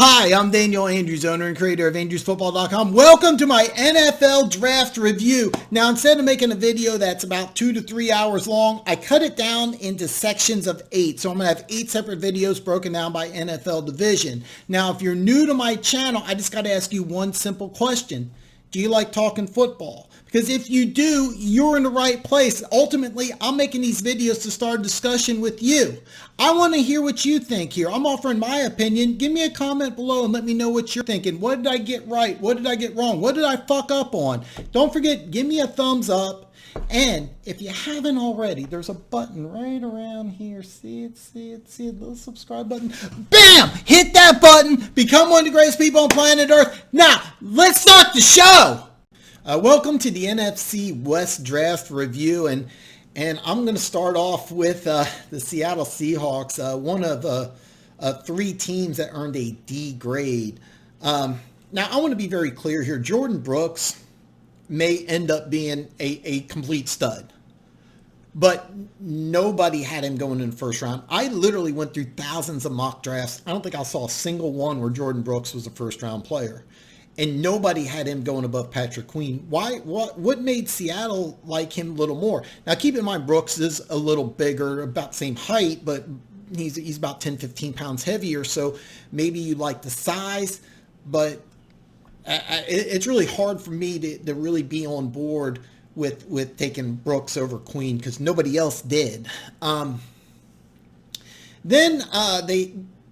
Hi, I'm Daniel Andrews, owner and creator of AndrewsFootball.com. Welcome to my NFL Draft Review. Now, instead of making a video that's about 2 to 3 hours long, I cut it down into sections of 8. So I'm going to have 8 separate videos broken down by NFL division. Now, if you're new to my channel, I just got to ask you one simple question. Do you like talking football? Because if you do, you're in the right place. Ultimately, I'm making these videos to start a discussion with you. I want to hear what you think here. I'm offering my opinion. Give me a comment below and let me know what you're thinking. What did I get right? What did I get wrong? What did I fuck up on? Don't forget, give me a thumbs up. And if you haven't already, there's a button right around here. See it, little subscribe button. Bam! Hit that button. Become one of the greatest people on planet Earth. Now, let's start the show. Welcome to the NFC West Draft Review. And I'm going to start off with the Seattle Seahawks, one of 3 teams that earned a D grade. Now, I want to be very clear here. Jordan Brooks may end up being a complete stud, but nobody had him going in the first round. I literally went through thousands of mock drafts. I don't think I saw a single one where Jordan Brooks was a first round player, and nobody had him going above Patrick Queen. Why? What made Seattle like him a little more? Now, keep in mind, Brooks is a little bigger, about the same height, but he's about 10, 15 pounds heavier, so maybe you like the size, but it's really hard for me to really be on board with taking Brooks over Queen because nobody else did. Then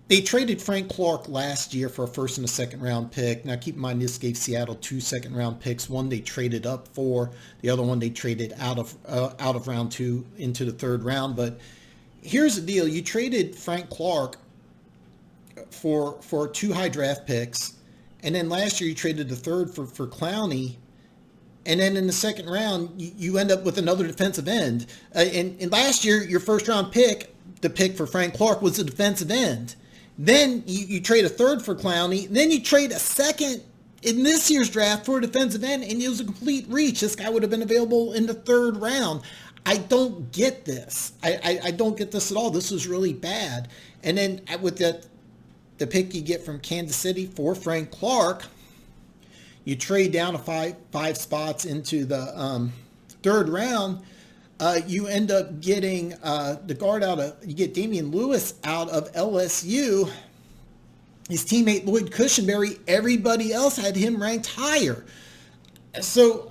they traded Frank Clark last year for a first and a second round pick. Now keep in mind this gave Seattle 2 second round picks. One they traded up for, the other one they traded out of round 2 into the third round. But here's the deal: you traded Frank Clark for 2 high draft picks. And then last year you traded the third for Clowney. And then in the second round, you end up with another defensive end. And last year, your first round pick, the pick for Frank Clark, was a defensive end. Then you trade a third for Clowney. Then you trade a second in this year's draft for a defensive end. And it was a complete reach. This guy would have been available in the third round. I don't get this. I don't get this at all. This was really bad. And then with the pick you get from Kansas City for Frank Clark, you trade down to five spots into the third round. You end up getting the guard you get Damian Lewis out of LSU. His teammate Lloyd Cushenberry, everybody else had him ranked higher. So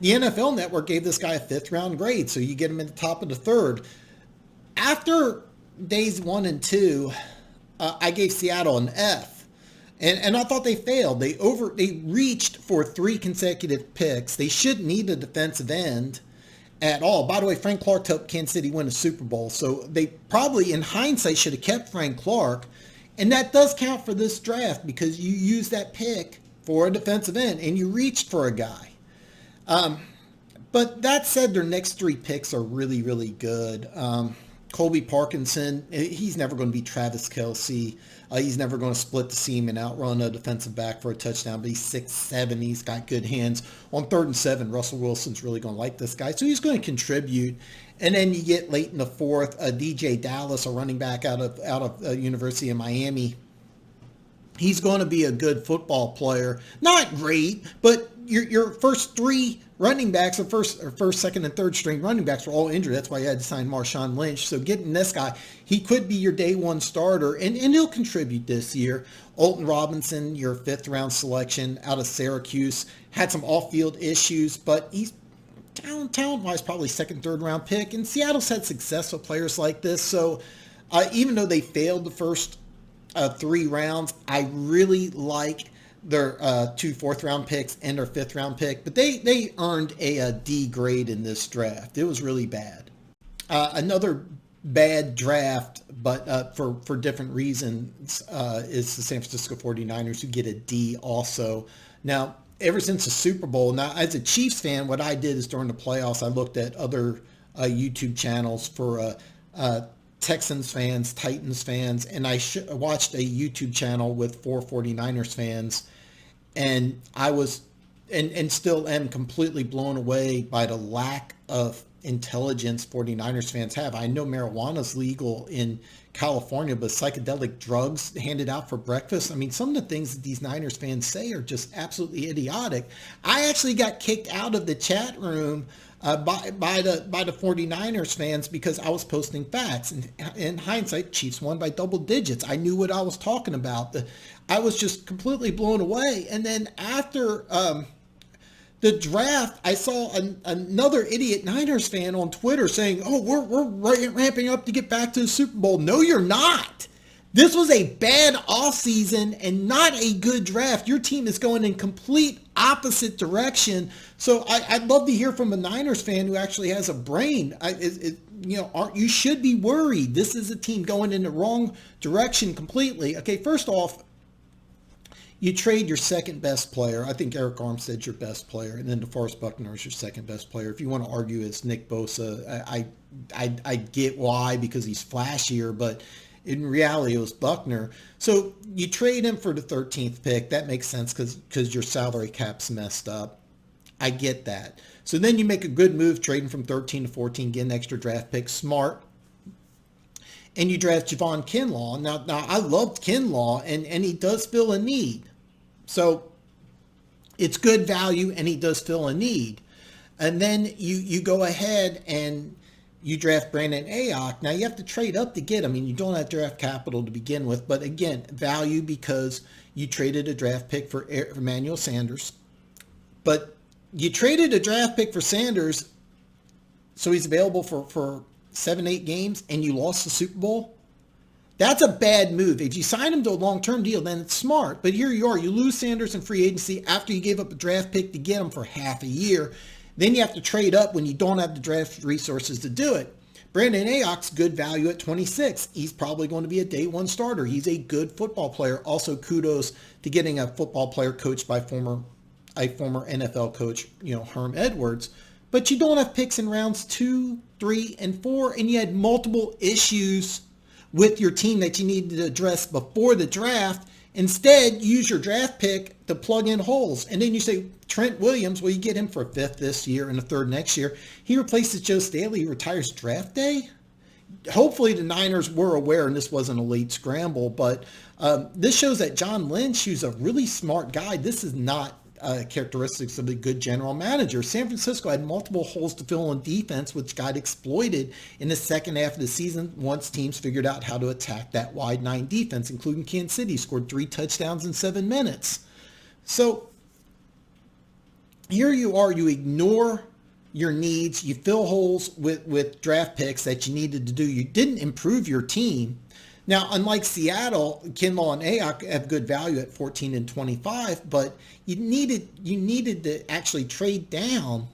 the NFL Network gave this guy a 5th round grade. So you get him at the top of the third. After days 1 and 2, I gave Seattle an F, and I thought they failed. They reached for 3 consecutive picks. They shouldn't need a defensive end at all. By the way, Frank Clark helped Kansas City win a Super Bowl, so they probably, in hindsight, should have kept Frank Clark, and that does count for this draft because you used that pick for a defensive end and you reached for a guy. But that said, their next 3 picks are really, really good. Colby Parkinson, he's never going to be Travis Kelce. He's never going to split the seam and outrun a defensive back for a touchdown, but he's 6'7". He's got good hands. On 3rd and 7, Russell Wilson's really going to like this guy, so he's going to contribute. And then you get late in the 4th, DJ Dallas, a running back out of University of Miami. He's going to be a good football player. Not great, but your first 3 running backs, or first, second, and third string running backs were all injured. That's why you had to sign Marshawn Lynch. So getting this guy, he could be your day 1 starter, and he'll contribute this year. Alton Robinson, your 5th round selection out of Syracuse, had some off-field issues, but he's talent-wise probably 2nd, 3rd round pick. And Seattle's had success with players like this. So even though they failed the first 3 rounds, I really like their 2 4th round picks and their 5th round pick, but they earned a D grade in this draft. It was really bad. Another bad draft, but for different reasons, is the San Francisco 49ers, who get a D also. Now, ever since the Super Bowl, now as a Chiefs fan, what I did is during the playoffs, I looked at other YouTube channels for Texans fans, Titans fans, and I watched a YouTube channel with 4 49ers fans, and I was and still am completely blown away by the lack of intelligence 49ers fans have. I know marijuana's legal in California, but psychedelic drugs handed out for breakfast. I mean, some of the things that these Niners fans say are just absolutely idiotic. I actually got kicked out of the chat room by the 49ers fans because I was posting facts. And in hindsight, Chiefs won by double digits. I knew what I was talking about. I was just completely blown away. And then after the draft, I saw another idiot Niners fan on Twitter saying, "Oh, we're ramping up to get back to the Super Bowl." No, you're not. This was a bad offseason and not a good draft. Your team is going in complete opposite direction. So I'd love to hear from a Niners fan who actually has a brain. You should be worried. This is a team going in the wrong direction completely. Okay, first off, you trade your second best player. I think Eric Armstead's your best player, and then DeForest Buckner is your second best player. If you want to argue it's Nick Bosa, I get why, because he's flashier, but in reality, it was Buckner. So you trade him for the 13th pick. That makes sense because your salary cap's messed up. I get that. So then you make a good move, trading from 13 to 14, get an extra draft pick. Smart. And you draft Javon Kinlaw. Now I loved Kinlaw, and he does fill a need. So it's good value, and he does fill a need. And then you go ahead and you draft Brandon Ayuk. Now, you have to trade up to get him. I mean, you don't have draft capital to begin with. But again, value because you traded a draft pick for Emmanuel Sanders. But you traded a draft pick for Sanders so he's available for 7-8 games, and you lost the Super Bowl. That's a bad move. If you sign him to a long-term deal, then it's smart. But here you are. You lose Sanders in free agency after you gave up a draft pick to get him for half a year. Then you have to trade up when you don't have the draft resources to do it. Brandon Ayuk's good value at 26. He's probably going to be a day one starter. He's a good football player. Also, kudos to getting a football player coached by a former NFL coach, Herm Edwards. But you don't have picks in rounds 2, 3, and 4, and you had multiple issues with your team that you needed to address before the draft. Instead, use your draft pick to plug in holes. And then you say, Trent Williams, well, you get him for a 5th this year and a 3rd next year. He replaces Joe Staley. He retires draft day. Hopefully the Niners were aware, and this wasn't a late scramble, but this shows that John Lynch, who's a really smart guy, this is not characteristics of a good general manager. San Francisco had multiple holes to fill on defense, which got exploited in the second half of the season once teams figured out how to attack that wide 9 defense, including Kansas City, scored 3 touchdowns in 7 minutes. So here you are, you ignore your needs, you fill holes with draft picks that you needed to do. You didn't improve your team. Now, unlike Seattle, Kinlaw and Ayuk have good value at 14 and 25, but you needed to actually trade down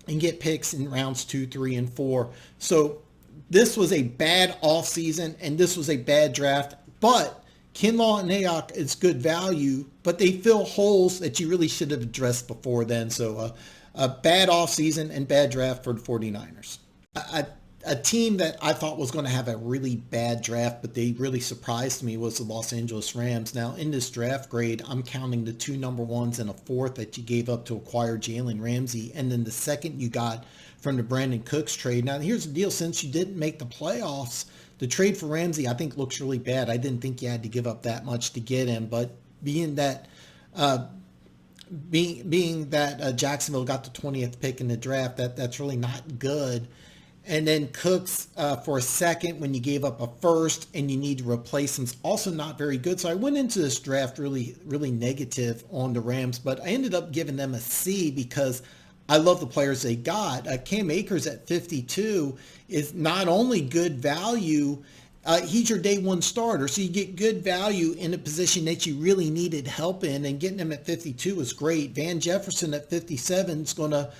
and get picks in rounds 2, 3, and 4. So this was a bad offseason, and this was a bad draft. But Kinlaw and Ayuk is good value, but they fill holes that you really should have addressed before then. So a bad offseason and bad draft for the 49ers. A team that I thought was going to have a really bad draft, but they really surprised me, was the Los Angeles Rams. Now, in this draft grade, I'm counting the 2 number ones and a 4th that you gave up to acquire Jalen Ramsey, and then the 2nd you got from the Brandon Cooks trade. Now, here's the deal. Since you didn't make the playoffs, the trade for Ramsey, I think, looks really bad. I didn't think you had to give up that much to get him, but being that Jacksonville got the 20th pick in the draft, that's really not good. And then Cooks for a 2nd when you gave up a 1st and you need to replace him, is also not very good. So I went into this draft really, really negative on the Rams, but I ended up giving them a C because I love the players they got. Cam Akers at 52 is not only good value, he's your day one starter. So you get good value in a position that you really needed help in, and getting him at 52 was great. Van Jefferson at 57 is going to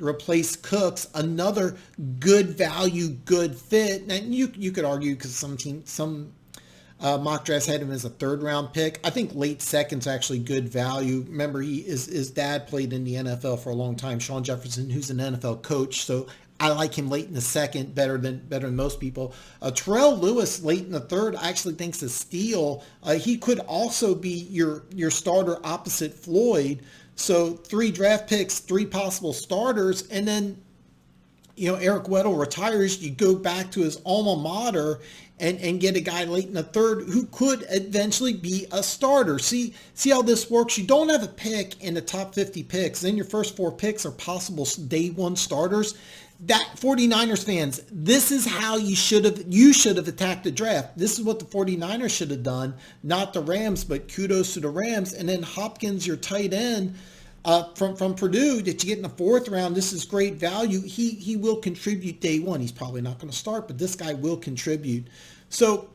replace Cooks, another good value, good fit. And you could argue, because some mock drafts had him as a 3rd round pick. I think late 2nd's actually good value. Remember, his dad played in the NFL for a long time, Sean Jefferson, who's an NFL coach. So I like him late in the 2nd better than most people. Terrell Lewis late in the 3rd I actually think's a steal. He could also be your starter opposite Floyd. So 3 draft picks, 3 possible starters, and then Eric Weddle retires, you go back to his alma mater and get a guy late in the third who could eventually be a starter. See how this works? You don't have a pick in the top 50 picks. Then your first 4 picks are possible day one starters. That 49ers fans, this is how you should have attacked the draft. This is what the 49ers should have done, not the Rams, but kudos to the Rams. And then Hopkins, your tight end, from Purdue that you get in the 4th round. This is great value. He will contribute day one. He's probably not going to start, but this guy will contribute. So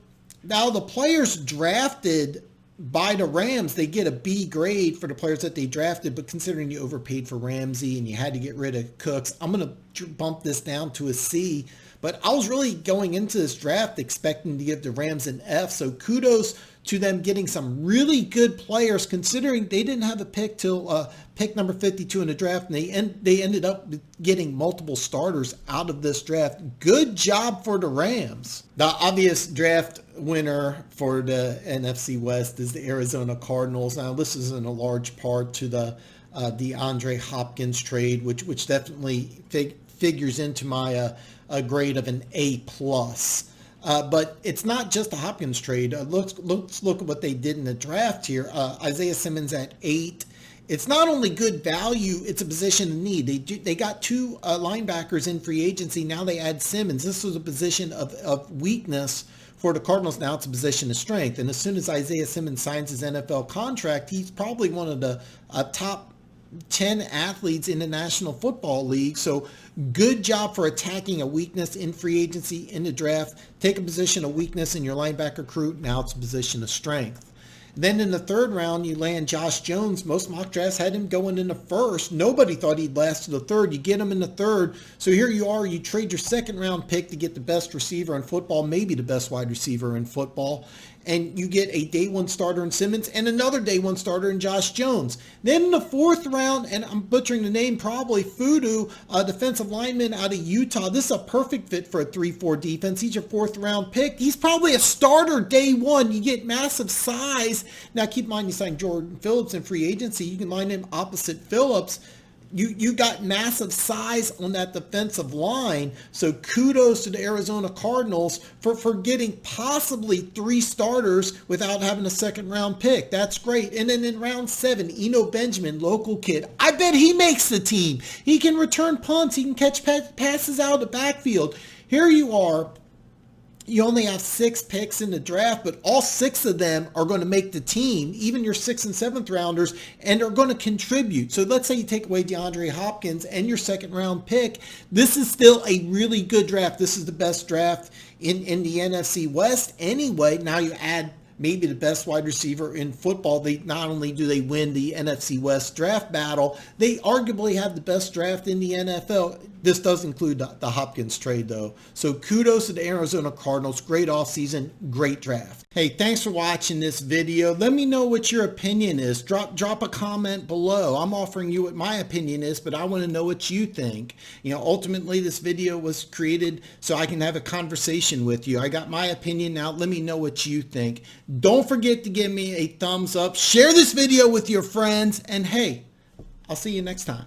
now the players drafted by the Rams, they get a B grade for the players that they drafted, but considering you overpaid for Ramsey and you had to get rid of Cooks, I'm going to bump this down to a C. But I was really going into this draft expecting to give the Rams an F, so kudos to them getting some really good players, considering they didn't have a pick till pick number 52 in the draft, and they ended up getting multiple starters out of this draft. Good job for the Rams. The obvious draft winner for the NFC West is the Arizona Cardinals. Now, this is in a large part to the DeAndre Hopkins trade, which definitely figures into my a grade of an A+. But it's not just a Hopkins trade. Let's look at what they did in the draft here. Isaiah Simmons at 8. It's not only good value, it's a position of need. They got 2 linebackers in free agency. Now they add Simmons. This was a position of weakness for the Cardinals. Now it's a position of strength. And as soon as Isaiah Simmons signs his NFL contract, he's probably one of the top 10 athletes in the National Football League. So good job for attacking a weakness in free agency in the draft. Take a position of weakness in your linebacker crew. Now it's a position of strength. Then in the 3rd round, you land Josh Jones. Most mock drafts had him going in the 1st. Nobody thought he'd last to the 3rd. You get him in the 3rd. So here you are. You trade your 2nd round pick to get the best receiver in football, maybe the best wide receiver in football. And you get a day one starter in Simmons and another day one starter in Josh Jones. Then in the 4th round, and I'm butchering the name probably, Fudu, a defensive lineman out of Utah. This is a perfect fit for a 3-4 defense. He's your 4th round pick. He's probably a starter day one. You get massive size. Now keep in mind you signed Jordan Phillips in free agency. You can line him opposite Phillips. You got massive size on that defensive line. So kudos to the Arizona Cardinals for getting possibly 3 starters without having a 2nd round pick. That's great. And then in round 7, Eno Benjamin, local kid. I bet he makes the team. He can return punts. He can catch passes out of the backfield. Here you are. You only have 6 picks in the draft, but all 6 of them are going to make the team, even your 6th and 7th rounders, and are going to contribute. So let's say you take away DeAndre Hopkins and your 2nd round pick. This is still a really good draft. This is the best draft in the NFC West anyway. Now you add maybe the best wide receiver in football. They not only do they win the NFC West draft battle, they arguably have the best draft in the NFL. This does include the Hopkins trade, though. So kudos to the Arizona Cardinals. Great offseason, great draft. Hey, thanks for watching this video. Let me know what your opinion is. Drop a comment below. I'm offering you what my opinion is, but I want to know what you think. Ultimately, this video was created so I can have a conversation with you. I got my opinion now. Let me know what you think. Don't forget to give me a thumbs up. Share this video with your friends. And hey, I'll see you next time.